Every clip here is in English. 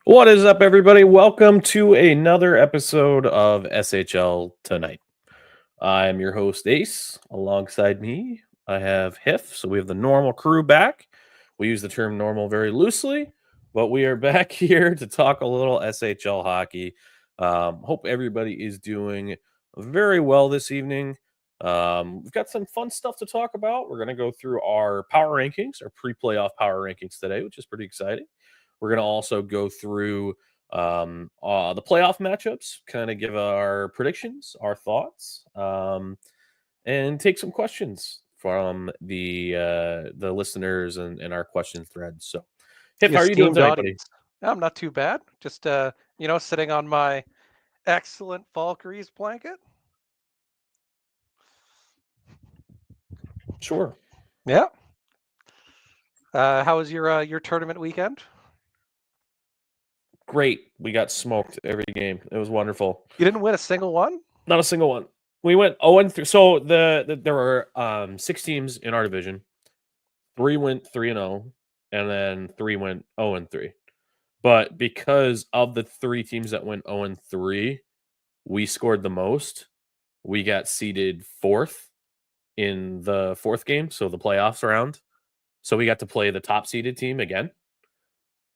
What is up, everybody? Welcome to another episode of SHL Tonight. I'm your host, Ace. Alongside me, I have Hiff. So we have the normal crew back. We use the term normal very loosely, but we are back here to talk a little SHL hockey. Hope everybody is doing very well this evening. We've got some fun stuff to talk about. We're going to go through our power rankings, our pre-playoff power rankings today, which is pretty exciting. We're going to also go through the playoff matchups, kind of give our predictions, our thoughts, and take some questions from the listeners and our question thread. So, Hip, how are you doing tonight, buddy? I'm not too bad. Just sitting on my excellent Valkyries blanket. Sure. Yeah. How was your tournament weekend? Great. We got smoked every game. It was wonderful. You didn't win a single one? Not a single one. We went 0-3. So there were 6 teams in our division. 3 went 3-0, and then 3 went 0-3. But because of the 3 teams that went 0-3, we scored the most. We got seeded 4th in the 4th game, so the playoffs round. So we got to play the top seeded team again,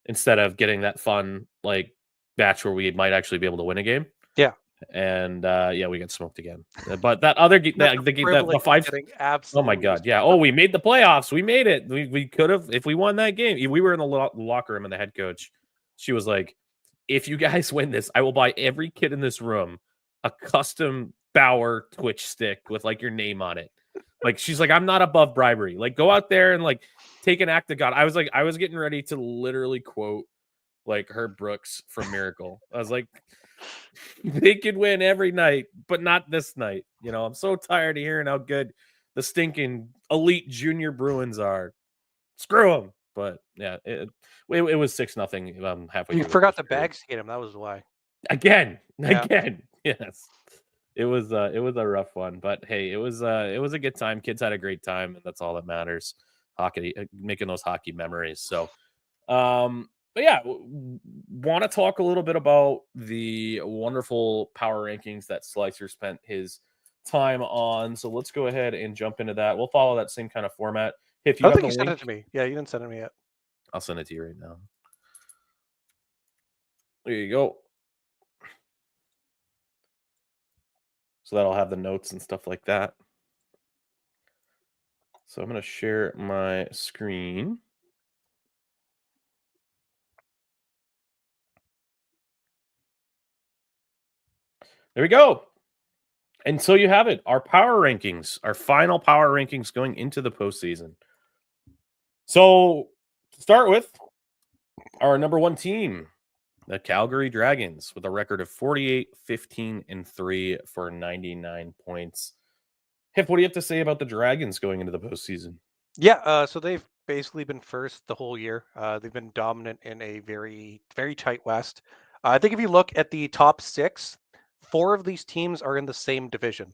instead of getting that fun batch where we might actually be able to win a game. Yeah. And we got smoked again. But that other game, the 5. Oh my god, yeah. Oh, we made the playoffs. We made it. We could have, if we won that game. We were in the locker room, and the head coach, she was like, "If you guys win this, I will buy every kid in this room a custom Bauer Twitch stick with your name on it." She's like, "I'm not above bribery. Go out there and take an act of God." I was getting ready to literally quote Herb Brooks from Miracle. I was like, they could win every night, but not this night. I'm so tired of hearing how good the stinking elite junior Bruins are. Screw them. But yeah, it was 6-0. Halfway. You forgot the bags to get him. That was why. Again. Yes. It was a rough one, but hey, it was a good time. Kids had a great time, and that's all that matters. making those hockey memories. So, but yeah, want to talk a little bit about the wonderful power rankings that Slicer spent his time on. So let's go ahead and jump into that. We'll follow that same kind of format. If I you don't have think the you sent link, it to me. Yeah, you didn't send it to me yet. I'll send it to you right now. There you go. So that'll have the notes and stuff like that. So I'm going to share my screen. There we go. And so you have it. Our power rankings, our final power rankings going into the postseason. So to start with, our number one team, the Calgary Dragons, with a record of 48, 15, and 3 for 99 points. Hip, what do you have to say about the Dragons going into the postseason? Yeah, so they've basically been first the whole year. They've been dominant in a very, very tight West. I think if you look at the top 6, 4 of these teams are in the same division.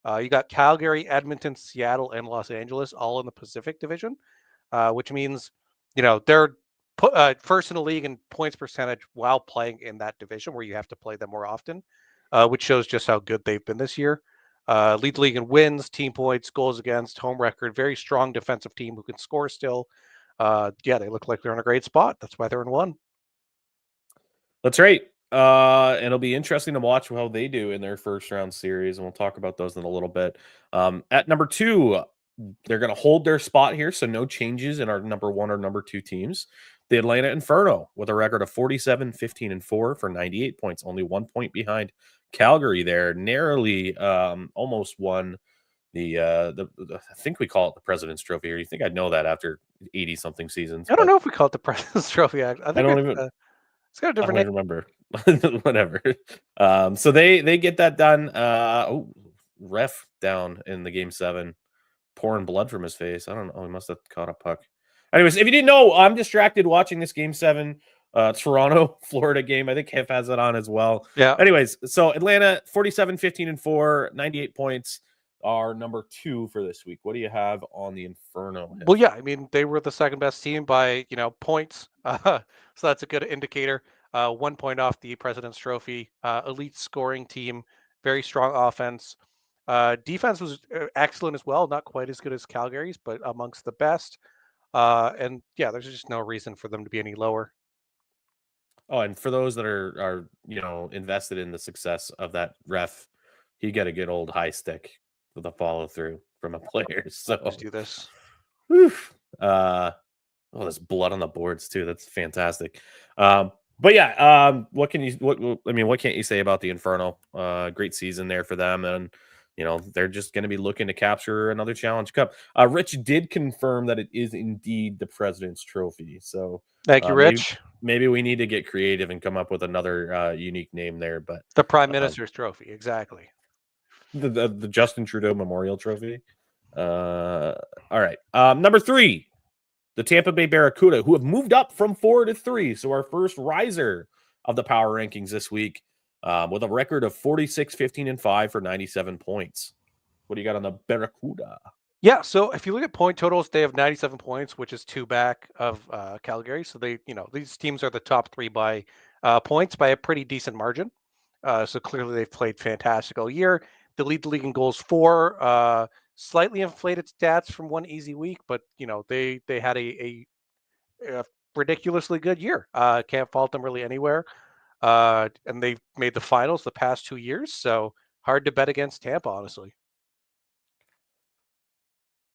You got Calgary, Edmonton, Seattle, and Los Angeles all in the Pacific Division, which means they're first in the league in points percentage while playing in that division where you have to play them more often, which shows just how good they've been this year. Lead the league in wins, team points, goals against, home record. Very strong defensive team who can score still. Yeah, they look like they're in a great spot. That's why they're in one. That's right. And it'll be interesting to watch how they do in their first round series, and we'll talk about those in a little bit. At number 2, they're going to hold their spot here, so no changes in our number 1 or number 2 teams. The Atlanta Inferno with a record of 47, 15, and 4 for 98 points, only 1 point behind Calgary there. Narrowly almost won the I think we call it the President's Trophy here. You think I'd know that after 80 something seasons, I don't but know if we call it the President's Trophy. I I think don't even it's got a I different don't name. even remember. Whatever. So they get that done. Ref down in the game 7, pouring blood from his face. I don't know. He must have caught a puck. Anyways, if you didn't know, I'm distracted watching this game 7, Toronto, Florida game. I think Hif has it on as well. Yeah. Anyways, so Atlanta 47, 15, and 4, 98 points are number 2 for this week. What do you have on the Inferno, Hif? Well, yeah, I mean, they were the second best team by, points. So that's a good indicator. 1 point off the President's Trophy. Elite scoring team, very strong offense. Defense was excellent as well. Not quite as good as Calgary's, but amongst the best. And yeah, there's just no reason for them to be any lower. Oh, and for those that are invested in the success of that ref, he got a good old high stick with a follow through from a player. Let's So, do this. whew, uh, oh, there's blood on the boards too. That's fantastic. But yeah, what can you what can't you say about the Inferno? Great season there for them, and they're just going to be looking to capture another Challenge Cup. Rich did confirm that it is indeed the President's Trophy. So Thank you, maybe Rich. maybe we need to get creative and come up with another unique name there. But The Prime um, Minister's Trophy, exactly. the Justin Trudeau Memorial Trophy. All right, number 3. The Tampa Bay Barracuda, who have moved up from 4 to 3. So our first riser of the power rankings this week, with a record of 46, 15, and 5 for 97 points. What do you got on the Barracuda? Yeah, so if you look at point totals, they have 97 points, which is 2 back of Calgary. So these teams are the top 3 by points by a pretty decent margin. So clearly they've played fantastic all year. They lead the league in goals for, slightly inflated stats from one easy week, but they had a ridiculously good year. Can't fault them really anywhere. And they've made the finals the past 2 years, so hard to bet against Tampa, honestly.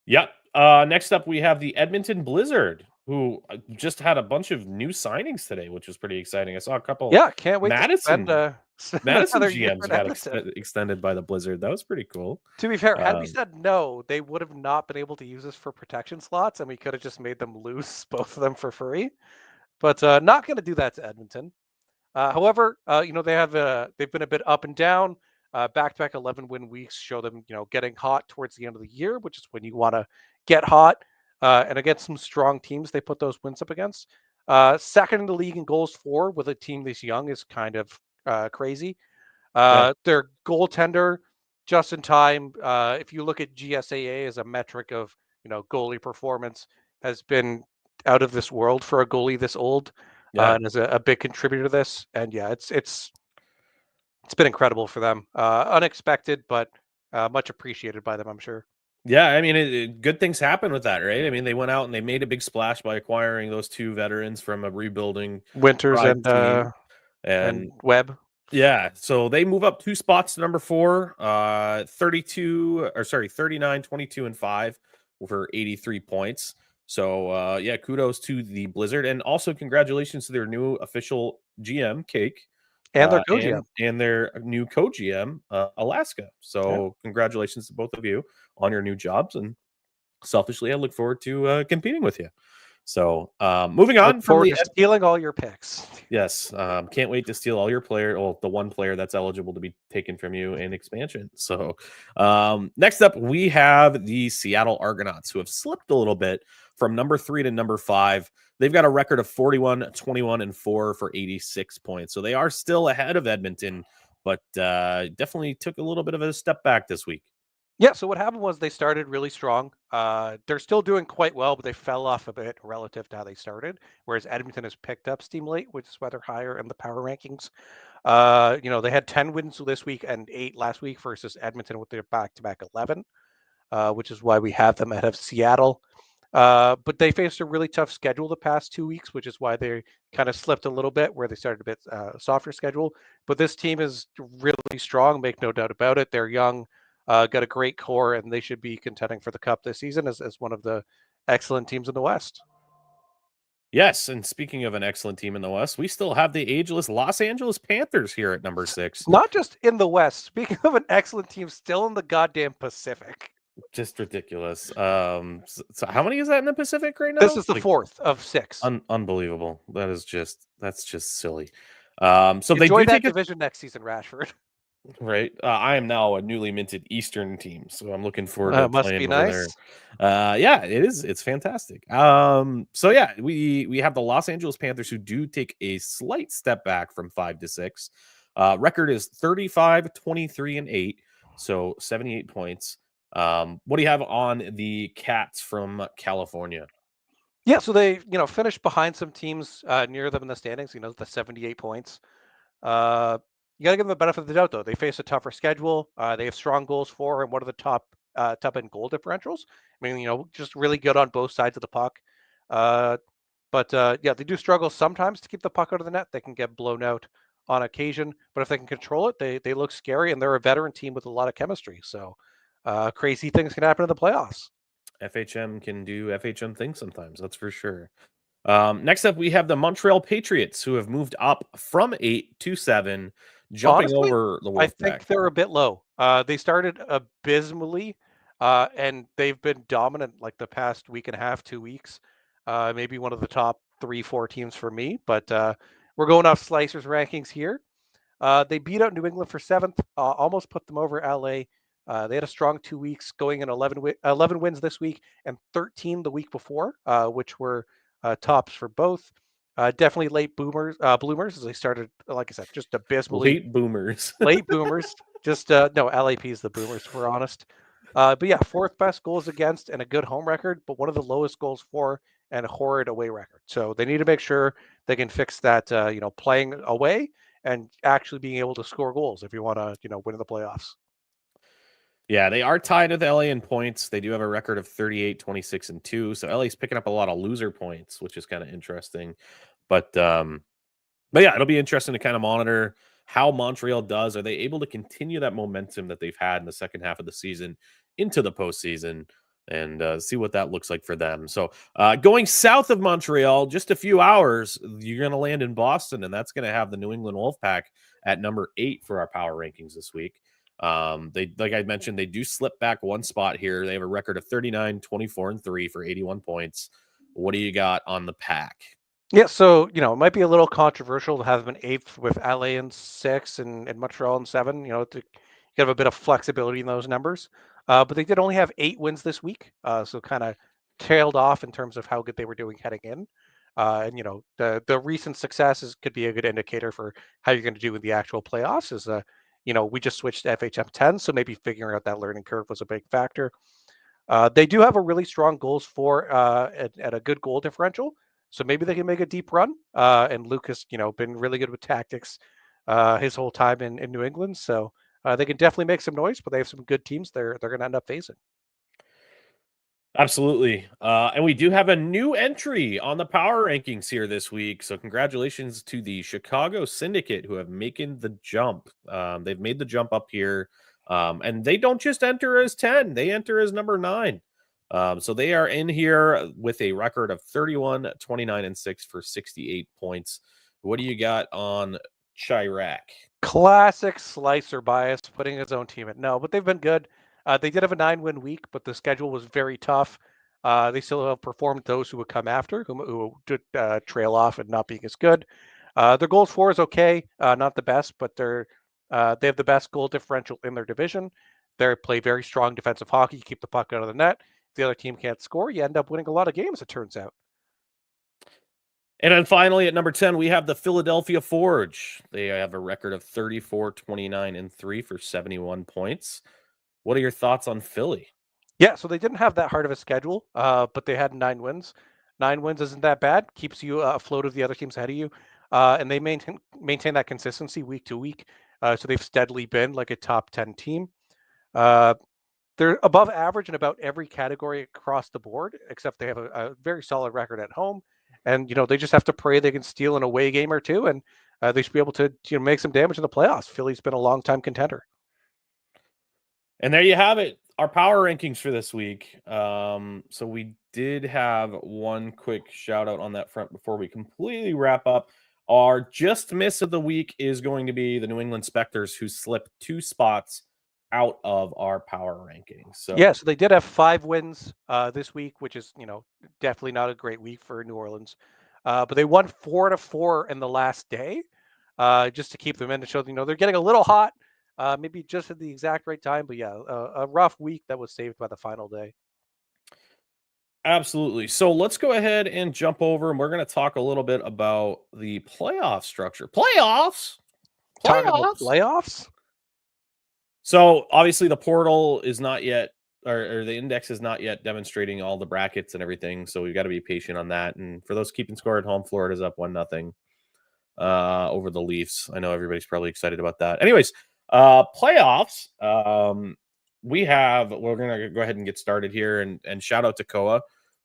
Yep. Next up, we have the Edmonton Blizzard, who just had a bunch of new signings today, which was pretty exciting. I saw a couple Yeah, can't wait to Madison spend Madison another year GMs in got Edmonton. extended by the Blizzard. That was pretty cool. To be fair, had we Um, said no, they would have not been able to use this for protection slots, and we could have just made them lose both of them for free. But not going to do that to Edmonton. However, they've been a bit up and down. Back-to-back 11-win weeks show them, getting hot towards the end of the year, which is when you want to get hot. And against some strong teams, they put those wins up against. Second in the league in goals for with a team this young is kind of crazy. yeah. Their goaltender, just in time. If you look at GSAA as a metric of goalie performance, has been out of this world for a goalie this old, Yeah. and is a big contributor to this. And yeah, it's been incredible for them. Unexpected, but much appreciated by them, I'm sure. Yeah, I mean, good things happen with that, right? I mean, they went out and they made a big splash by acquiring those two veterans from a rebuilding Winters Pride team, and and Webb. yeah, so they move up 2 spots to number 4, 32 or sorry, 39, 22, and 5 for 83 points. So, yeah, kudos to the Blizzard, and also congratulations to their new official GM, Cake, And their GM. and their new co-GM, Alaska. Yeah. So, congratulations to both of you on your new jobs, and selfishly, I look forward to competing with you. So, moving Look on from forward the to stealing all your picks. Yes, can't wait to steal all your player. Well, the one player that's eligible to be taken from you in expansion. So, next up, we have the Seattle Argonauts, who have slipped a little bit from number 3 to number 5. They've got a record of 41, 21, and 4 for 86 points. So they are still ahead of Edmonton, but definitely took a little bit of a step back this week. Yeah, so what happened was they started really strong. They're still doing quite well, but they fell off a bit relative to how they started. Whereas Edmonton has picked up steam late, which is why they're higher in the power rankings. They had 10 wins this week and 8 last week versus Edmonton with their back-to-back 11, which is why we have them ahead of Seattle. But they faced a really tough schedule the past 2 weeks, which is why they kind of slipped a little bit, where they started a bit softer schedule. But this team is really strong, make no doubt about it. They're young, got a great core, and they should be contending for the Cup this season as one of the excellent teams in the West. Yes, and speaking of an excellent team in the West, we still have the ageless Los Angeles Panthers here at number 6. Not just in the West. Speaking of an excellent team, still in the goddamn Pacific. Just ridiculous. So how many is that in the Pacific right now? This is the fourth of 6. Unbelievable. That's just silly. So they Enjoy do that take it division next season, Rashford. right. I am now a newly minted Eastern team, so I'm looking forward to Must be playing over there. nice. Yeah, it is. It's fantastic. So yeah, we have the Los Angeles Panthers, who do take a slight step back from 5 to 6. Record is 35, 23, and 8, so 78 points. What do you have on the Cats from California? Yeah, so they, finished behind some teams near them in the standings, the 78 points. You got to give them the benefit of the doubt, though. They face a tougher schedule. They have strong goals for and one of the top end goal differentials. I mean, just really good on both sides of the puck. But yeah, they do struggle sometimes to keep the puck out of the net. They can get blown out on occasion, but if they can control it, they look scary, and they're a veteran team with a lot of chemistry. So crazy things can happen in the playoffs. FHM can do FHM things sometimes, that's for sure. Next up, we have the Montreal Patriots, who have moved up from 8 to 7, jumping Honestly, over the I Wolfpack. think they're a bit low. They started abysmally, and they've been dominant like the past week and a half, 2 weeks. Maybe one of the top 3, 4 teams for me, but we're going off Slicer's rankings here. They beat out New England for 7th, almost put them over LA. They had a strong 2 weeks, going in 11 wins this week and 13 the week before, which were tops for both. Definitely late bloomers, as they started, like I said, just abysmally. Late boomers. Late boomers, just no, LAP is the boomers, if we're honest. But yeah, 4th best goals against and a good home record, but one of the lowest goals for and a horrid away record. So they need to make sure they can fix that. Playing away and actually being able to score goals if you want to, win in the playoffs. Yeah, they are tied with LA in points. They do have a record of 38, 26, and 2. So LA's picking up a lot of loser points, which is kind of interesting. But yeah, it'll be interesting to kind of monitor how Montreal does. Are they able to continue that momentum that they've had in the second half of the season into the postseason, and see what that looks like for them? So going south of Montreal, just a few hours, you're going to land in Boston, and that's going to have the New England Wolfpack at number 8 for our power rankings this week. They, like I mentioned, they do slip back one spot here. They have a record of 39, 24, and 3 for 81 points. What do you got on the pack? Yeah, so it might be a little controversial to have them in 8th with LA in 6 and Montreal in 7. To have a bit of flexibility in those numbers. But they did only have 8 wins this week, so kind of tailed off in terms of how good they were doing heading in. And the recent successes could be a good indicator for how you're going to do in the actual playoffs. We just switched to FHM 10, so maybe figuring out that learning curve was a big factor. They do have a really strong goals for at a good goal differential, so maybe they can make a deep run. And Lucas, been really good with tactics his whole time in New England, so they can definitely make some noise. But they have some good teams they're going to end up facing. Absolutely. And we do have a new entry on the power rankings here this week. So congratulations to the Chicago Syndicate who have making the jump. They've made the jump up here. And they don't just enter as 10, they enter as number 9. So they are in here with a record of 31, 29, and 6 for 68 points. What do you got on Chirac? Classic slicer bias, putting his own team at no, but they've been good. They did have a 9-win week, but the schedule was very tough. They still have performed those who would come after, who did trail off and not being as good. Their goals for is okay, not the best, but they have the best goal differential in their division. They play very strong defensive hockey. You keep the puck out of the net. If the other team can't score, you end up winning a lot of games. It turns out. And then finally at number 10, we have the Philadelphia Forge. They have a record of 34, 29, and 3 for 71 points. What are your thoughts on Philly? Yeah, so they didn't have that hard of a schedule, but they had 9 wins. 9 wins isn't that bad. Keeps you afloat of the other teams ahead of you, and they maintain that consistency week to week. So they've steadily been like a top 10 team. Uh, they're above average in about every category across the board, except they have a very solid record at home. And they just have to pray they can steal an away game or two, and they should be able to make some damage in the playoffs. Philly's been a long time contender. And there you have it, our power rankings for this week. So we did have one quick shout out on that front before we completely wrap up. Our just miss of the week is going to be the New England Specters, who slipped 2 spots out of our power rankings. So Yeah, so they did have 5 wins this week, which is definitely not a great week for New Orleans. But they won 4-4 in the last day, just to keep them in to show they're getting a little hot, maybe just at the exact right time. But yeah, a rough week that was saved by the final day. absolutely. So let's go ahead and jump over, and we're going to talk a little bit about the playoff structure. Playoffs? Talking about Playoffs? playoffs. So obviously the portal is not yet, or the index is not yet demonstrating all the brackets and everything. So we've got to be patient on that. And for those keeping score at home, Florida's up 1-0 over the Leafs. I know everybody's probably excited about that. Anyways, playoffs. We're gonna go ahead and get started here, and shout out to Koa,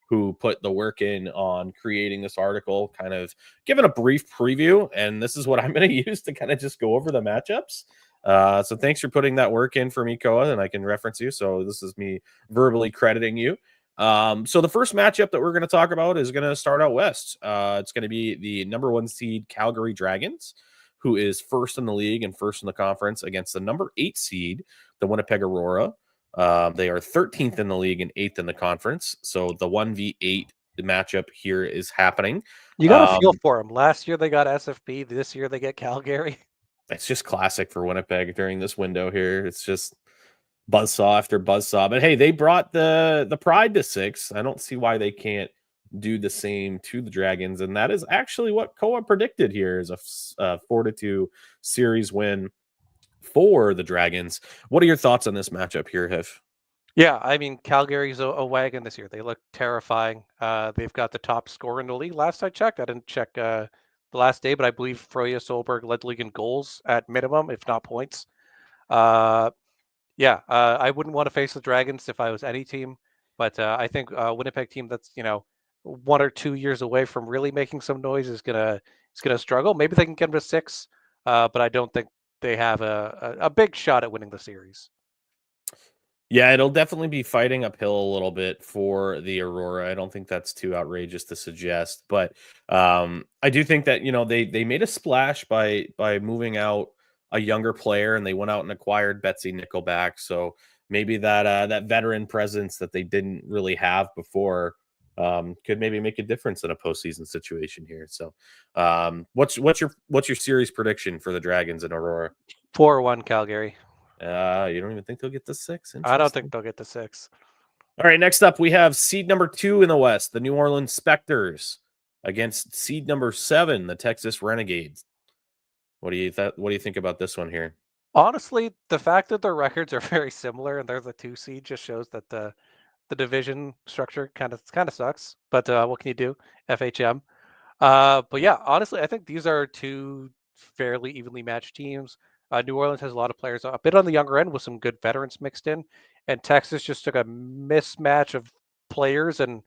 who put the work in on creating this article, kind of giving a brief preview. And this is what I'm going to use to kind of just go over the matchups. So thanks for putting that work in for me, Koa, and I can reference you. So this is me verbally crediting you. So the first matchup that we're going to talk about is going to start out west. It's going to be the number 1 seed Calgary Dragons, who is first in the league and first in the conference, against the number 8 seed, the Winnipeg Aurora. They are 13th in the league and 8th in the conference. So the 1v8 matchup here is happening. You got to feel for them. Last year they got SFB. This year they get Calgary. It's just classic for Winnipeg during this window here. It's just buzzsaw after buzzsaw. But hey, they brought the pride to 6. I don't see why they can't do the same to the Dragons. And that is actually what Koa predicted here, is a 4-2 series win for the Dragons. What are your thoughts on this matchup here, Hif? Yeah, I mean, Calgary's a wagon this year. They look terrifying. They've got the top scorer in the league. Last I checked, I didn't check the last day, but I believe Froya Solberg led the league in goals at minimum, if not points. Yeah, I wouldn't want to face the Dragons if I was any team, but I think Winnipeg team that's 1 or 2 years away from really making some noise is gonna struggle. Maybe they can get them to 6, but I don't think they have a big shot at winning the series. Yeah, it'll definitely be fighting uphill a little bit for the Aurora. I don't think that's too outrageous to suggest, but I do think that they made a splash by moving out a younger player, and they went out and acquired Betsy Nickelback. So maybe that veteran presence that they didn't really have before could maybe make a difference in a postseason situation here. So, what's your series prediction for the Dragons and Aurora? 4-1 Calgary. You don't even think they'll get the 6? I don't think they'll get to 6. All right, next up, we have seed number 2 in the West, the New Orleans Specters, against seed number 7, the Texas Renegades. What do you think about this one here? Honestly, the fact that their records are very similar and they're the 2 seed just shows that the division structure kind of sucks, but what can you do? FHM. But yeah, honestly, I think these are two fairly evenly matched teams. New Orleans has a lot of players a bit on the younger end with some good veterans mixed in, and Texas just took a mismatch of players and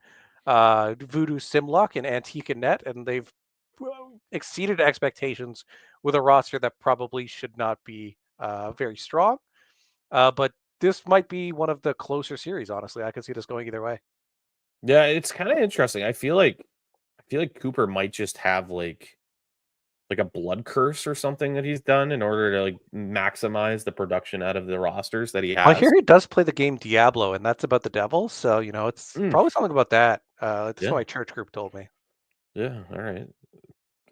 Voodoo Simlock and Antique and Net, and they've exceeded expectations with a roster that probably should not be very strong. But this might be one of the closer series. Honestly, I could see this going either way. Yeah, it's kind of interesting. I feel like Cooper might just have like a blood curse or something that he's done in order to like maximize the production out of the rosters that he I hear has. he does play the game Diablo, and that's about the devil. So it's Mm, probably something about that. That's what yeah, my church group told me. yeah, all right.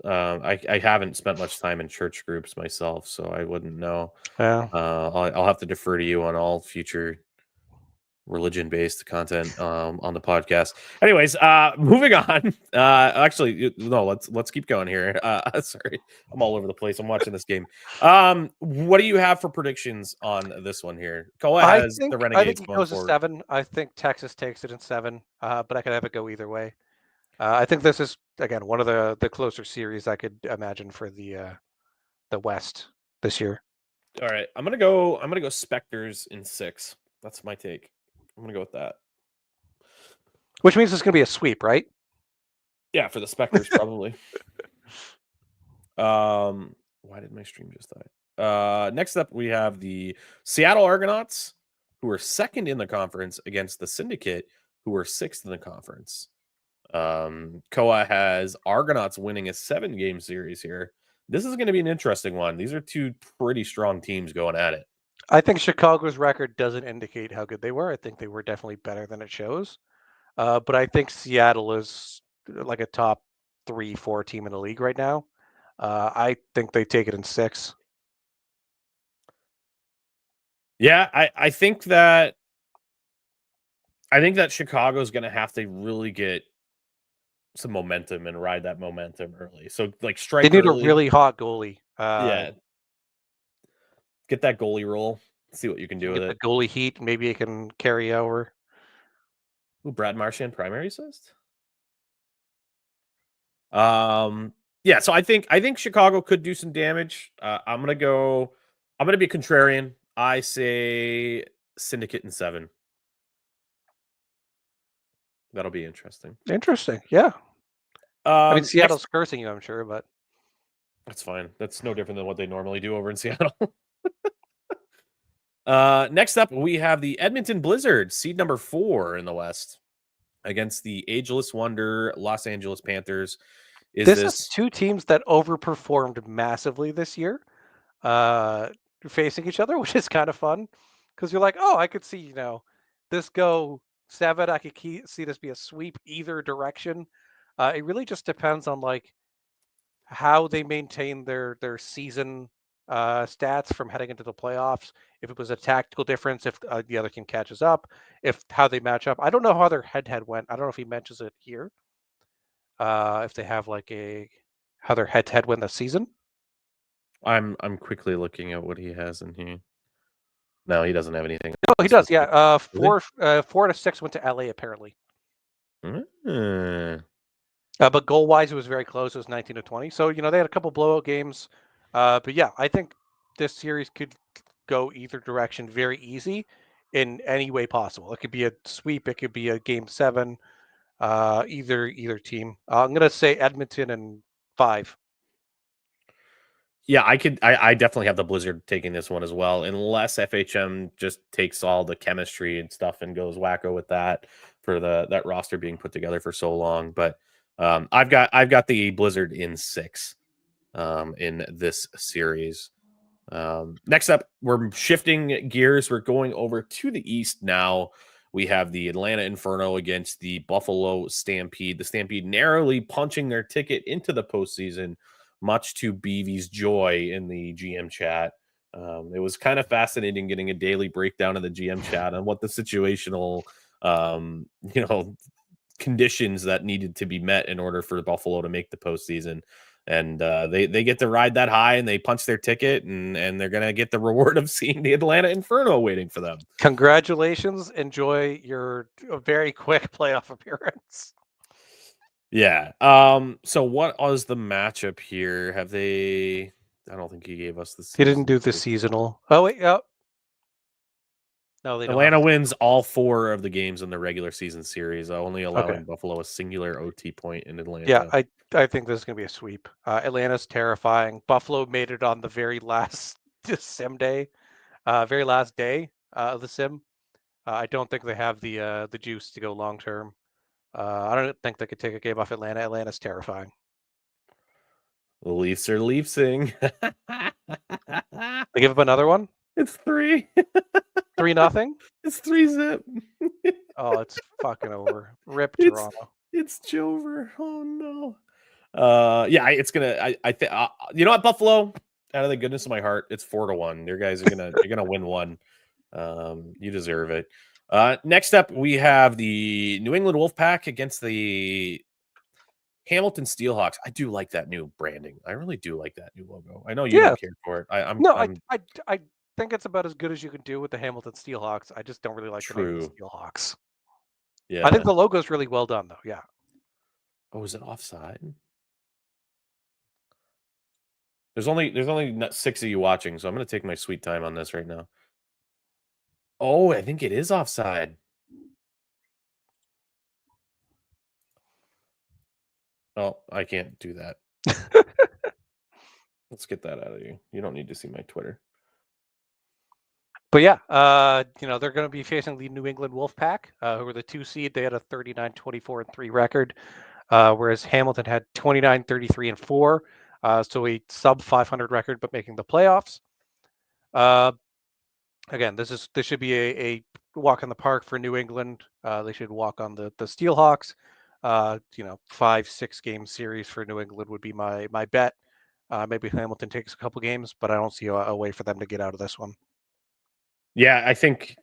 I haven't spent much time in church groups myself, so I wouldn't know. Yeah. I'll have to defer to you on all future religion-based content on the podcast. Anyways, moving on. Actually, no, let's keep going here. Sorry, I'm all over the place. I'm watching this game. What do you have for predictions on this one here? Koa has the I think Renegades he going goes to forward. 7. I think Texas takes it in 7. But I could have it go either way. I think this is again one of the closer series I could imagine for the West this year. All right, I'm gonna go Spectres in 6. That's my take. I'm gonna go with that. Which means it's going to be a sweep, right? Yeah, for the Spectres probably. Why did my stream just die? Next up we have the Seattle Argonauts, who are second in the conference against the Syndicate, who are sixth in the conference. Koa has Argonauts winning a 7-game series here. This is going to be an interesting one. These are two pretty strong teams going at it. I think Chicago's record doesn't indicate how good they were. I think they were definitely better than it shows. But I think Seattle is like a top 3, 4 team in the league right now. I think they take it in 6. Yeah, I think that Chicago's going to have to really get some momentum and ride that momentum early. So like They strike need a early. really hot goalie. Yeah. Get that goalie roll. See what you can You do can with get the it. goalie heat. Maybe it can carry over. Ooh, Brad Marchand primary assist. Yeah, so I think Chicago could do some damage. I'm gonna be contrarian. I say Syndicate in 7. That'll be interesting. Interesting. Yeah. I mean, Next, Seattle's cursing you, I'm sure, but that's fine. That's no different than what they normally do over in Seattle. Next up, we have the Edmonton Blizzard, seed number 4 in the West, against the ageless wonder Los Angeles Panthers. this is two teams that overperformed massively this year, uh, facing each other, which is kind of fun because you're like, oh, I could see, this go 7. I could see this be a sweep either direction. It really just depends on like how they maintain their season stats from heading into the playoffs. If it was a tactical difference, if the other team catches up, if how they match up. I don't know how their head went. I don't know if he mentions it here. If they have like how their head went this season. I'm quickly looking at what he has in here. No, he doesn't have anything. Oh, he does. Specific. Yeah. 4 to 6 went to LA apparently. But goal wise, it was very close. It was 19 to 20. So they had a couple blowout games. But yeah, I think this series could go either direction very easy in any way possible. It could be a sweep. It could be a game 7. Either team. I'm gonna say Edmonton and 5. Yeah, I definitely have the Blizzard taking this one as well, unless FHM just takes all the chemistry and stuff and goes wacko with that for that roster being put together for so long. But I've got the Blizzard in 6 in this series. Next up, we're shifting gears. We're going over to the East now. We have the Atlanta Inferno against the Buffalo Stampede. The Stampede narrowly punching their ticket into the postseason, much to BV's joy in the GM chat. It was kind of fascinating getting a daily breakdown in the GM chat on what the situational, conditions that needed to be met in order for Buffalo to make the postseason. And they get to ride that high, and they punch their ticket, and they're going to get the reward of seeing the Atlanta Inferno waiting for them. Congratulations. Enjoy your very quick playoff appearance. Yeah. So what was the matchup here? Have they? I don't think he gave us the He season. didn't do the seasonal. Oh, wait. Oh. No, they don't. Atlanta wins all 4 of the games in the regular season series, only allowing Okay. Buffalo a singular OT point in Atlanta. Yeah, I think this is going to be a sweep. Atlanta's terrifying. Buffalo made it on the very last sim day, very last day of the sim. I don't think they have the juice to go long term. I don't think they could take a game off Atlanta. Atlanta's terrifying. The Leafs are Leafsing. They give up another one. It's 3. 3-0. It's 3-zip. Oh, it's fucking over. Rip It's Toronto. it's Jover. Oh no. Yeah, it's gonna. I think. You know what, Buffalo? Out of the goodness of my heart, it's 4-1. Your guys are gonna. You're gonna win one. You deserve it. Next up, we have the New England Wolfpack against the Hamilton Steelhawks. I do like that new branding. I really do like that new logo. I know you Yeah. don't care for it. I'm I think it's about as good as you can do with the Hamilton Steelhawks. I just don't really like the name of the true. Steelhawks. Yeah. I think the logo is really well done, though. Yeah. Oh, is it offside? There's only 6 of you watching, so I'm going to take my sweet time on this right now. Oh, I think it is offside. Oh, I can't do that. Let's get that out of you. You don't need to see my Twitter. But yeah, they're going to be facing the New England Wolfpack, who were the 2 seed. They had a 39-24-3 record, whereas Hamilton had 29-33-4. So a sub 500 record, but making the playoffs. Again, this should be a walk in the park for New England. They should walk on the Steelhawks. 5-6 game series for New England would be my bet. Maybe Hamilton takes a couple games, but I don't see a way for them to get out of this one. Yeah,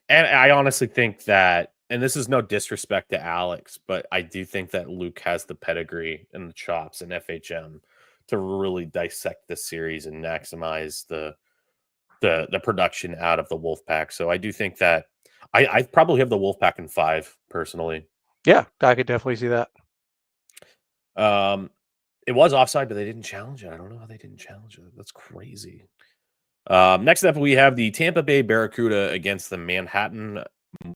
I honestly think that, and this is no disrespect to Alex, but I do think that Luke has the pedigree and the chops in FHM to really dissect this series and maximize the production out of the Wolfpack. So I do think that I probably have the Wolfpack in 5 personally. Yeah, I could definitely see that. It was offside, but they didn't challenge it. I don't know how they didn't challenge it. That's crazy. Next up, we have the Tampa Bay Barracuda against the Manhattan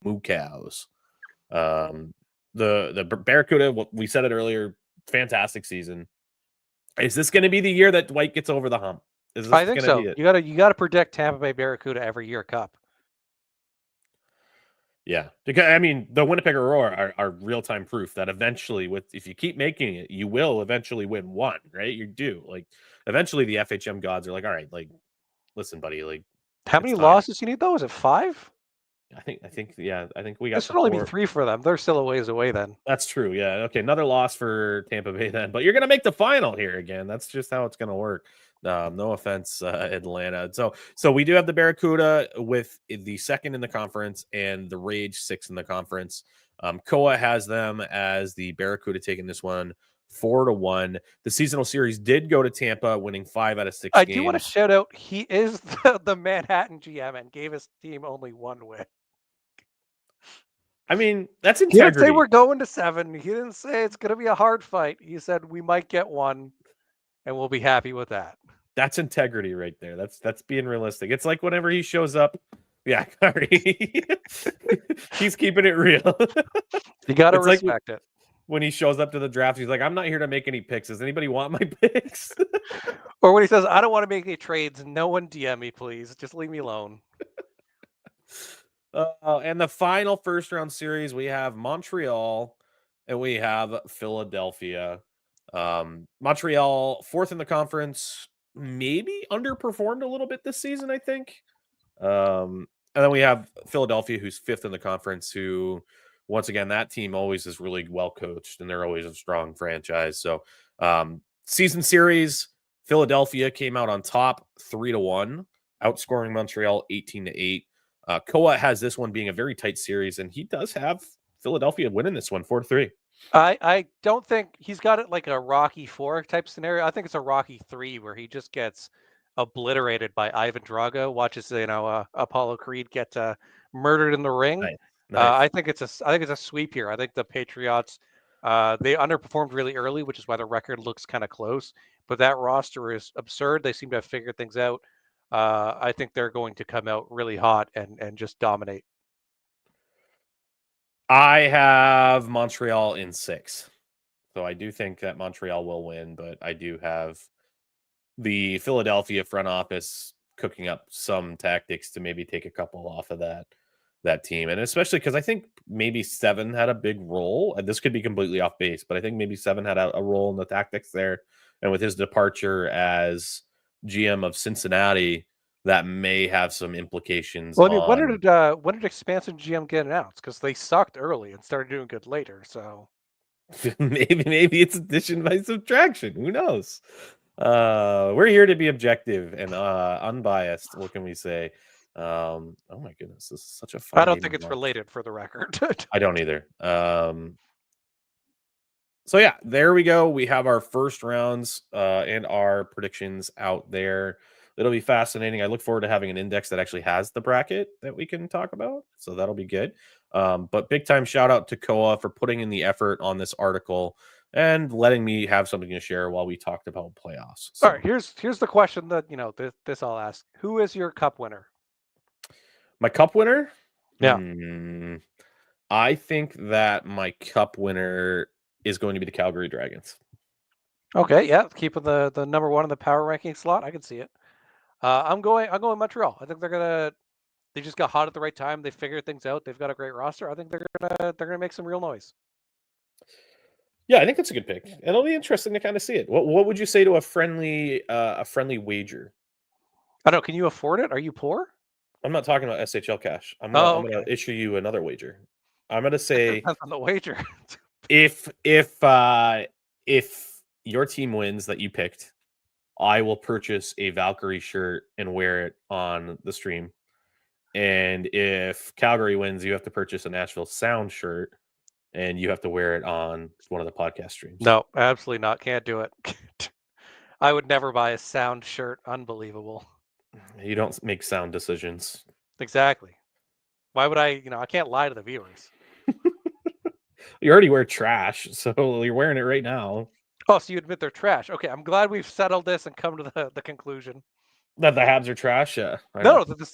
Moo Cows. The Barracuda, we said it earlier, fantastic season. Is this going to be the year that Dwight gets over the hump? Is this I think going to so. be it? You gotta predict Tampa Bay Barracuda every year cup. Yeah, because I mean, the Winnipeg Aurora are real-time proof that eventually, if you keep making it, you will eventually win one, right? You do. Like, eventually the FHM gods are like, all right, like, listen, buddy, like, How many losses you need though? Is it 5? I think we got This would only be 3 for them. They're still a ways away then. That's true. Yeah. Okay. Another loss for Tampa Bay then, but you're going to make the final here again. That's just how it's going to work. No offense, Atlanta. So we do have the Barracuda with the 2nd in the conference and the Rage 6th in the conference. Koa has them as the Barracuda taking this one 4-1. The seasonal series did go to Tampa, winning 5 out of 6 I games. do want to shout out. He is the Manhattan GM and gave his team only 1 win. I mean, that's He integrity. didn't say we're going to 7. He didn't say it's going to be a hard fight. He said we might get 1, and we'll be happy with that. That's integrity right there. That's being realistic. It's like whenever he shows up, yeah, he's keeping it real. You got to respect it. When he shows up to the draft, he's like, "I'm not here to make any picks. Does anybody want my picks?" Or when he says, "I don't want to make any trades. No one DM me, please. Just leave me alone." And the final first round series, we have Montreal and we have Philadelphia. Montreal 4th in the conference, maybe underperformed a little bit this season, I think. And then we have Philadelphia, who's 5th in the conference, who, once again, that team always is really well coached and they're always a strong franchise. So, season series, Philadelphia came out on top 3-1, outscoring Montreal 18-8. Koa has this one being a very tight series, and he does have Philadelphia winning this one 4-3. I don't think he's got it like a Rocky 4 type scenario. I think it's a Rocky 3 where he just gets obliterated by Ivan Drago. Watches Apollo Creed get murdered in the ring. Nice, nice. I think it's a sweep here. I think the Patriots they underperformed really early, which is why the record looks kind of close. But that roster is absurd. They seem to have figured things out. I think they're going to come out really hot and just dominate. I have Montreal in 6. So I do think that Montreal will win, but I do have the Philadelphia front office cooking up some tactics to maybe take a couple off of that team. And especially because I think maybe Seven had a big role. And this could be completely off base, but I think maybe Seven had a role in the tactics there. And with his departure as GM of Cincinnati, that may have some implications Well, I mean, on when did expansion GM get announced? Because they sucked early and started doing good later. So maybe it's addition by subtraction. Who knows? We're here to be objective and unbiased. What can we say? Oh my goodness, this is such a fun I don't game think to it's watch. related, for the record. I don't either. So yeah, there we go. We have our first rounds and our predictions out there. It'll be fascinating. I look forward to having an index that actually has the bracket that we can talk about. So that'll be good. But big time shout out to Koa for putting in the effort on this article and letting me have something to share while we talked about playoffs. So, All right, here's the question that this I'll ask: Who is your cup winner? my cup winner? Yeah. I think that my cup winner is going to be the Calgary Dragons. Okay. Yeah. Keeping the number one in the power ranking slot. I can see it. I'm going Montreal. I think they just got hot at the right time. They figured things out. They've got a great roster. I think they're gonna make some real noise. Yeah, I think that's a good pick. It'll be interesting to kind of see it. What would you say to a friendly wager? I don't know. Can you afford it? Are you poor? I'm not talking about SHL cash. Oh, I'm gonna okay. issue you another wager. I'm gonna It say depends on the wager. if if your team wins that you picked, I will purchase a Valkyrie shirt and wear it on the stream. And if Calgary wins, you have to purchase a Nashville Sound shirt and you have to wear it on one of the podcast streams. No, absolutely not. Can't do it. I would never buy a sound shirt. Unbelievable. You don't make sound decisions. Exactly. Why would I? I can't lie to the viewers. You already wear trash, so you're wearing it right now. Oh, so you admit they're trash. Okay, I'm glad we've settled this and come to the conclusion. That the Habs are trash. Yeah, I know. No, the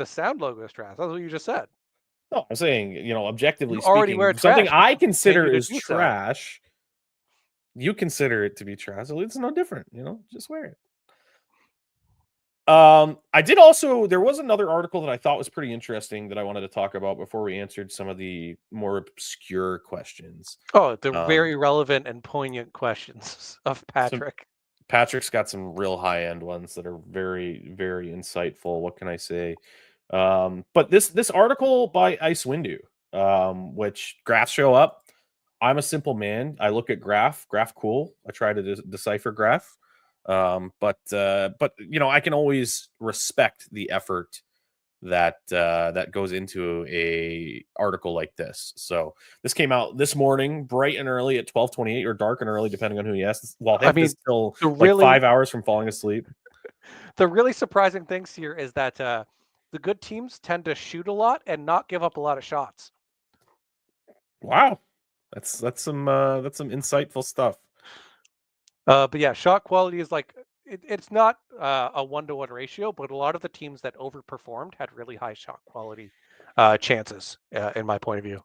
sound logo is trash. That's what you just said. No, I'm saying, objectively You already wear speaking, something trash. I Maybe consider you is do so. trash, you consider it to be trash. So it's no different, just wear it. I did also, there was another article that I thought was pretty interesting that I wanted to talk about before we answered some of the more obscure questions. Oh, the Um, very relevant and poignant questions of so Patrick. Patrick's got some real high end ones that are very, very insightful. What can I say? But this article by Ice Windu, which graphs show up. I'm a simple man. I look at graph cool. I try to decipher graph. But I can always respect the effort that goes into a article like this. So this came out this morning, bright and early at 12:28, or dark and early, depending on who you ask. While I Hef is mean, still the like really 5 hours from falling asleep. the really surprising things here is that the good teams tend to shoot a lot and not give up a lot of shots. Wow, that's some insightful stuff. But yeah, shot quality is like it's not a 1-to-1 ratio, but a lot of the teams that overperformed had really high shot quality chances, in my point of view.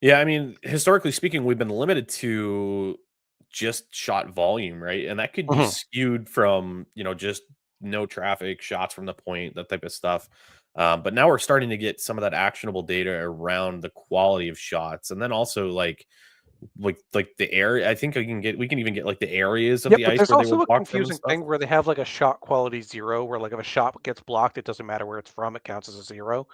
Yeah, I mean, historically speaking, we've been limited to just shot volume, right? And that could be Mhm. skewed from, just no traffic, shots from the point, that type of stuff. But now we're starting to get some of that actionable data around the quality of shots, and then also like the area. I think we can even get like the areas of Yep, the but ice there's where they were also a blocked from and confusing stuff. thing where they have like a shot quality 0, where like if a shot gets blocked, it doesn't matter where it's from; it counts as a 0.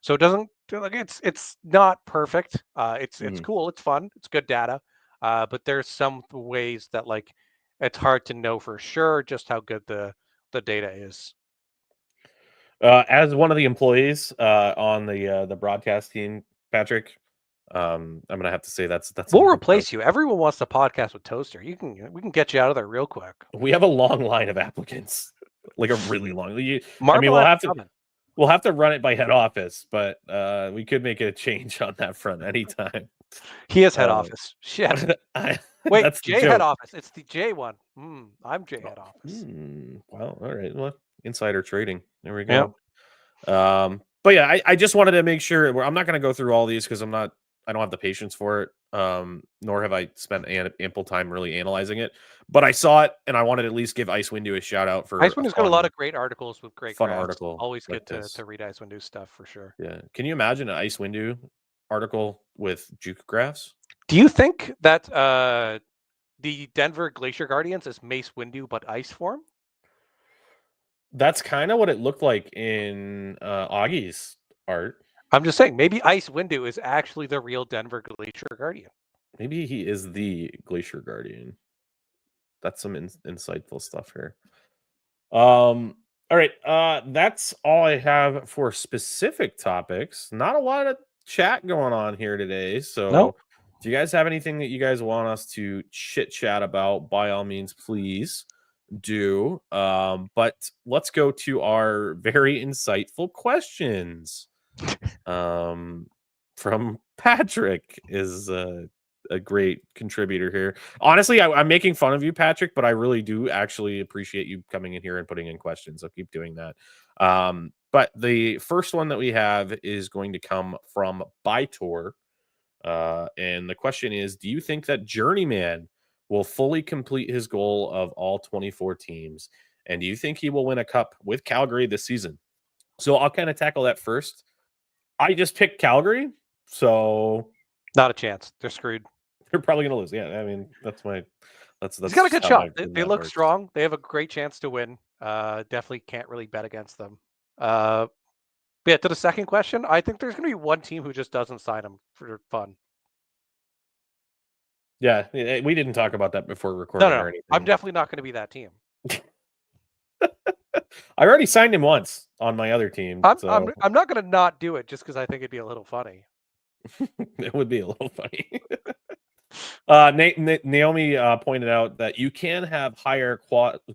So it doesn't like it's not perfect. It's Mhm. cool, it's fun, it's good data, but there's some ways that like it's hard to know for sure just how good the data is. As one of the employees on the broadcast team, Patrick, I'm gonna have to say that's a We'll no-go. replace you. Everyone wants to podcast with Toaster. We can get you out of there real quick. We have a long line of applicants, like a really long. I mean, Marmolet's coming. we'll have to run it by head office, but we could make a change on that front anytime. He is head office. Shit. Wait, that's the J joke. head office. It's the J one. I'm J head office. Well, all right. Well, insider trading. There we go. But yeah, I just wanted to make sure I'm not going to go through all these because I don't have the patience for it. Nor have I spent ample time really analyzing it. But I saw it and I wanted to at least give Icewind a shout out for Icewindow's got a lot of great articles with great fun graphs. article. Always like good to read Icewind stuff for sure. Yeah. Can you imagine an Icewind article with juke graphs? Do you think that the Denver Glacier Guardians is Mace Windu but ice form? That's kind of what it looked like in Augie's art. I'm just saying, maybe Ice Windu is actually the real Denver Glacier Guardian. Maybe he is the Glacier Guardian. That's some insightful stuff here. All right. That's all I have for specific topics. Not a lot of chat going on here today. So Nope. if you guys have anything that you guys want us to chit chat about, by all means, please do. But let's go to our very insightful questions. From Patrick is a great contributor here. Honestly, I'm making fun of you, Patrick, but I really do actually appreciate you coming in here and putting in questions. So keep doing that. But the first one that we have is going to come from Bytor. And the question is, do you think that Journeyman will fully complete his goal of all 24 teams? And do you think he will win a cup with Calgary this season? So I'll kind of tackle that first. I just picked Calgary, so not a chance. They're screwed. They're probably going to lose. Yeah, I mean that's He's got a good shot. They look strong. They have a great chance to win. Definitely can't really bet against them. Yeah, to the second question, I think there's going to be one team who just doesn't sign him for fun. Yeah, we didn't talk about that before recording or anything. I'm definitely not going to be that team. I already signed him once on my other team. I'm not going to not do it just because I think it'd be a little funny. It would be a little funny. Naomi pointed out that you can have higher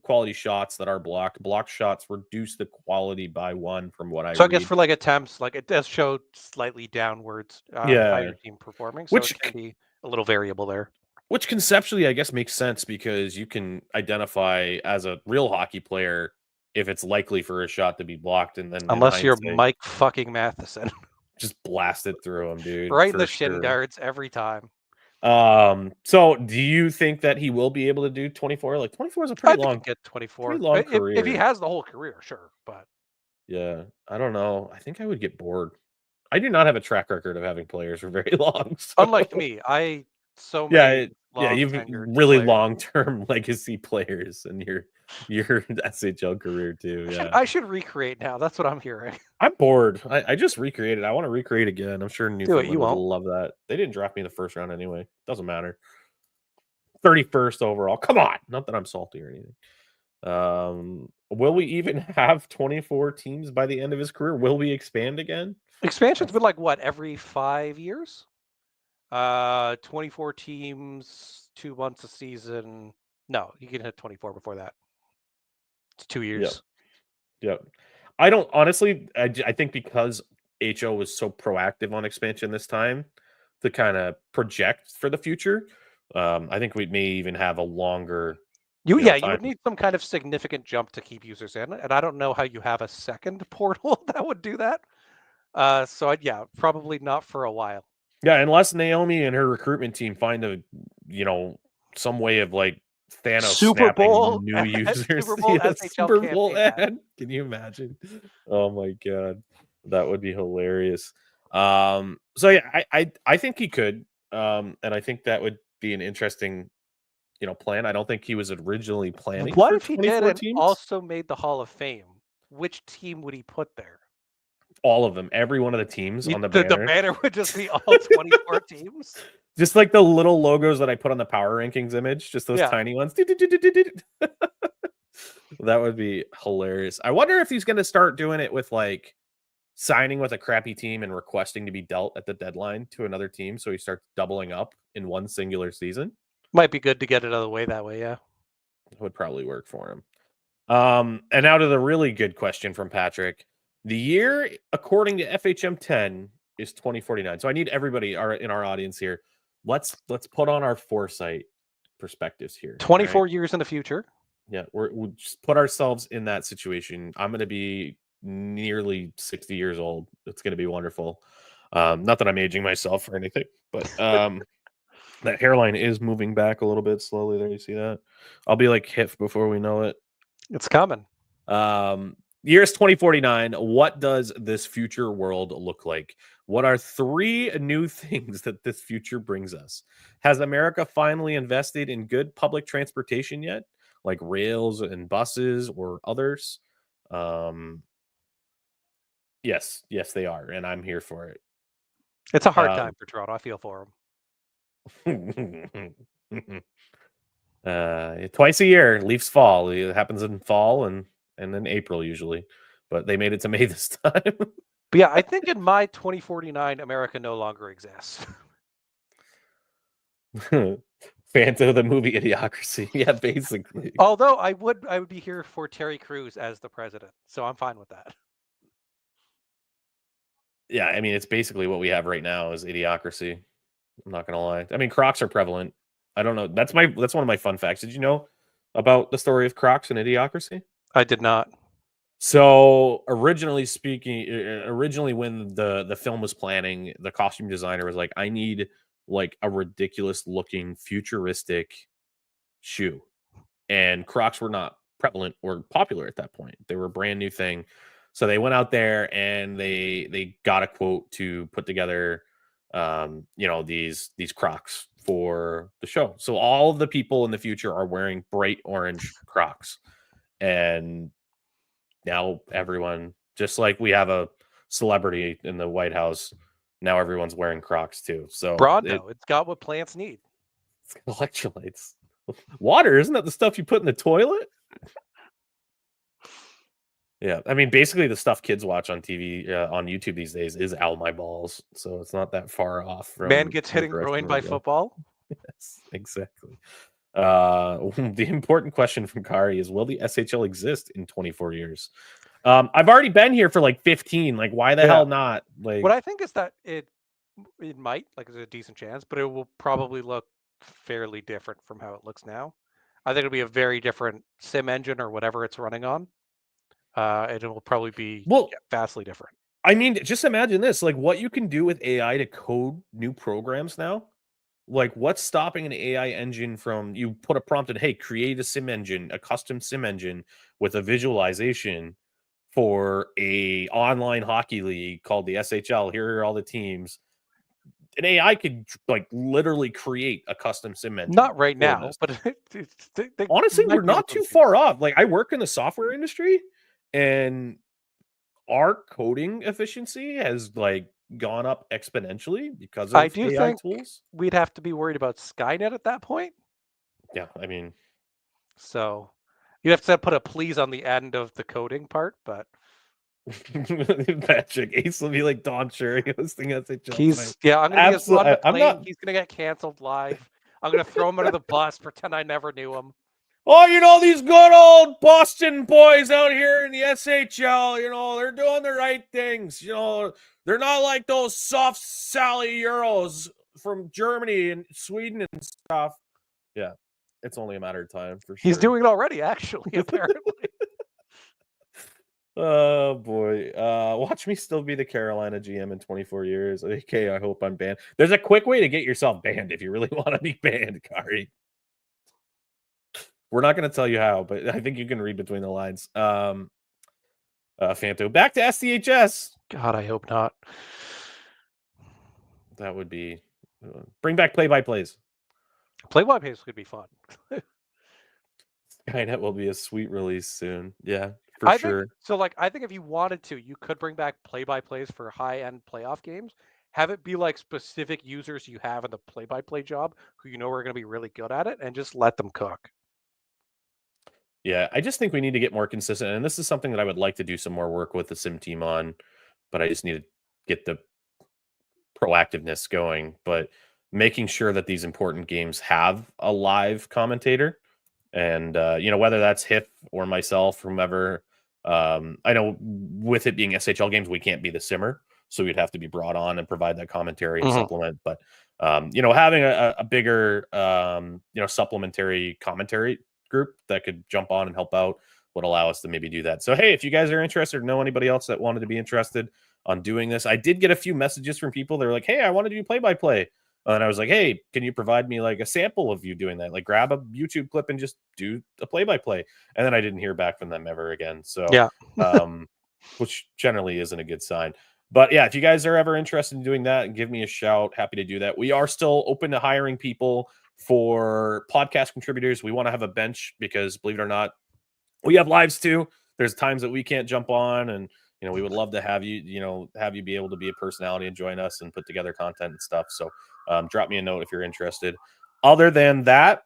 quality shots that are blocked. Blocked shots reduce the quality by 1 from what I read. I guess for like attempts, like it does show slightly downwards higher team performing. So which it can be a little variable there. Which conceptually, I guess, makes sense because you can identify as a real hockey player if it's likely for a shot to be blocked, and then unless you're Mike fucking Matheson, just blast it through him, dude. Right in the shin guards every time. So do you think that he will be able to do 24? Like 24 is a pretty long. Get 24. Pretty long career. If he has the whole career, sure, but yeah, I don't know. I think I would get bored. I do not have a track record of having players for very long. So. Unlike me, you've really long-term legacy players in your SHL career too. Yeah, I should recreate now. That's what I'm hearing. I'm bored. I just recreated. I want to recreate again. I'm sure Newfoundland would love that. They didn't draft me in the first round anyway. Doesn't matter. 31st overall. Come on. Not that I'm salty or anything. Will we even have 24 teams by the end of his career? Will we expand again? Expansion's been like what, every 5 years? 24 teams, 2 months a season. No, you can hit 24 before that. It's 2 years. Yep. I don't honestly. I think because HO was so proactive on expansion this time to kind of project for the future. I think we may even have a longer. You would need some kind of significant jump to keep users in, and I don't know how you have a second portal that would do that. So probably not for a while. Yeah, unless Naomi and her recruitment team find some way of like Thanos Super Bowl new users. Super Bowl ad. Can you imagine? Oh my god, that would be hilarious. So yeah, I think he could, and I think that would be an interesting, plan. I don't think he was originally planning. What if he did and also made the Hall of Fame? Which team would he put there? All of them, every one of the teams on the banner. The banner would just be all 24 teams. Just like the little logos that I put on the power rankings image, just those tiny ones. That would be hilarious. I wonder if he's going to start doing it with like signing with a crappy team and requesting to be dealt at the deadline to another team, so he starts doubling up in one singular season. Might be good to get it out of the way that way, yeah. Would probably work for him. And now to the really good question from Patrick. The year, according to FHM 10, is 2049. So I need everybody in our audience here. Let's put on our foresight perspectives here. 24 years in the future. Yeah, we'll just put ourselves in that situation. I'm going to be nearly 60 years old. It's going to be wonderful. Not that I'm aging myself or anything, but that hairline is moving back a little bit slowly there. You see that? I'll be like Hif before we know it. It's coming. Year's 2049. What does this future world look like? What are 3 new things that this future brings us? Has America finally invested in good public transportation yet? Like rails and buses or others? Yes, they are, and I'm here for it. It's a hard time for Toronto. I feel for them. Twice a year, Leafs fall. It happens in fall and then April usually, but they made it to May this time. But yeah, I think in my 2049, America no longer exists. Phantom, the movie Idiocracy. Yeah, basically. Although I would be here for Terry Crews as the president, so I'm fine with that. Yeah, I mean, it's basically what we have right now is Idiocracy. I'm not gonna lie. I mean, Crocs are prevalent. I don't know. That's one of my fun facts. Did you know about the story of Crocs and Idiocracy? I did not. So originally when the film was planning, the costume designer was like, I need like a ridiculous looking futuristic shoe. And Crocs were not prevalent or popular at that point. They were a brand new thing. So they went out there and they got a quote to put together these Crocs for the show. So all of the people in the future are wearing bright orange Crocs. And now everyone, just like we have a celebrity in the White House, now everyone's wearing Crocs too. So Bronto, it's got what plants need. It's electrolytes. Water, isn't that the stuff you put in the toilet? Yeah, I mean, basically the stuff kids watch on TV, on YouTube these days is Ow My Balls, so it's not that far off from Man gets hit and groin by football. Yes, exactly. The important question from Kari is, will the SHL exist in 24 years? I've already been here for like 15. Like, why the hell not? Like, what I think is that it might, like, there's a decent chance, but it will probably look fairly different from how it looks now. I think it'll be a very different sim engine or whatever it's running on. And it will probably be vastly different. I mean, just imagine this, like what you can do with AI to code new programs now. Like, what's stopping an AI engine from, you put a prompt in, hey, create a sim engine, a custom sim engine with a visualization for a online hockey league called the SHL. Here are all the teams. An AI could like literally create a custom sim engine. Not right now, but honestly, we're not too far off. Like, I work in the software industry, and our coding efficiency has like gone up exponentially because of AI tools. We'd have to be worried about Skynet at that point. Yeah, I mean, so you have to put a please on the end of the coding part, but Patrick Ace will be like Don Cherry hosting SHL. He's I'm gonna be on the plane. He's gonna get canceled live. I'm gonna throw him under the bus, pretend I never knew him. Oh, these good old Boston boys out here in the SHL, they're doing the right things. They're not like those soft Sally Euros from Germany and Sweden and stuff. Yeah, it's only a matter of time for sure. He's doing it already, actually, apparently. Oh, boy. Watch me still be the Carolina GM in 24 years. Okay, I hope I'm banned. There's a quick way to get yourself banned if you really want to be banned, Kari. We're not going to tell you how, but I think you can read between the lines. Fanto, back to SDHS. God, I hope not. That would be... bring back play-by-plays. Play-by-plays could be fun. Skynet will be a sweet release soon. Yeah, for sure. I think if you wanted to, you could bring back play-by-plays for high-end playoff games. Have it be like specific users you have in the play-by-play job who are going to be really good at it, and just let them cook. Yeah, I just think we need to get more consistent, and this is something that I would like to do some more work with the sim team on. but I just need to get the proactiveness going. But making sure that these important games have a live commentator, and whether that's Hif or myself, whomever. I know with it being SHL games, we can't be the simmer, so we'd have to be brought on and provide that commentary and supplement. But having a bigger supplementary commentary group that could jump on and help out would allow us to maybe do that. So hey, if you guys are interested or know anybody else that wanted to be interested on doing this, I did get a few messages from people. They're like, hey, I want to do play-by-play. And I was like, hey, can you provide me like a sample of you doing that? Like grab a YouTube clip and just do a play-by-play. And then I didn't hear back from them ever again. So, Yeah. which generally isn't a good sign. But yeah, if you guys are ever interested in doing that, give me a shout. Happy to do that. We are still open to hiring people for podcast contributors. We want to have a bench because, believe it or not, we have lives too. There's times that we can't jump on, and we would love to have you, have you be able to be a personality and join us and put together content and stuff. So drop me a note if you're interested. Other than that,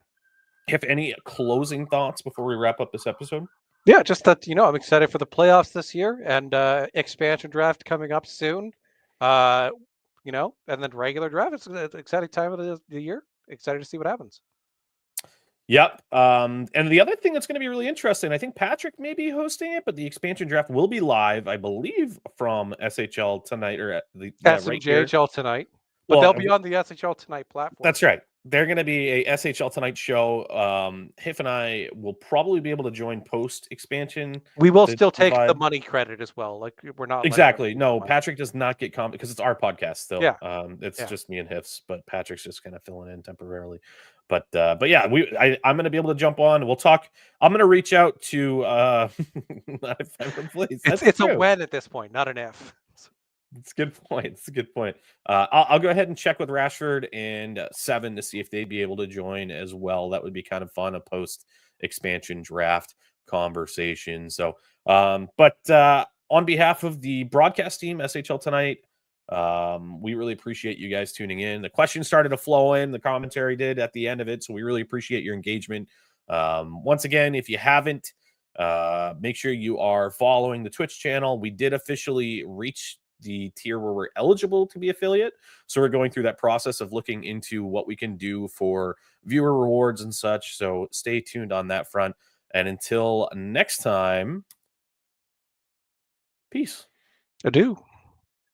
if any closing thoughts before we wrap up this episode? Yeah, just that I'm excited for the playoffs this year and expansion draft coming up soon. And then regular draft. It's an exciting time of the year. Excited to see what happens. Yep. And the other thing that's going to be really interesting, I think Patrick may be hosting it, but the expansion draft will be live, I believe, from SHL Tonight or right here. SHL Tonight. But they'll be on the SHL Tonight platform. That's right. They're going to be a SHL Tonight show. Hif and I will probably be able to join post expansion. We will still take the money credit as well. Like we're not exactly. No, Patrick does not get because it's our podcast still. Yeah. It's just me and Hif's, but Patrick's just kind of filling in temporarily. But yeah, I'm going to be able to jump on. We'll talk. I'm going to reach out to. It's a when at this point, not an if. It's a good point. It's a good point. I'll go ahead and check with Rashford and Seven to see if they'd be able to join as well. That would be kind of fun, a post expansion draft conversation. So, but on behalf of the broadcast team, SHL Tonight, we really appreciate you guys tuning in. The questions started to flow in, the commentary did at the end of it. So we really appreciate your engagement. Once again, if you haven't, make sure you are following the Twitch channel. We did officially reach the tier where we're eligible to be affiliate. So we're going through that process of looking into what we can do for viewer rewards and such. So stay tuned on that front. And until next time, peace. Adieu.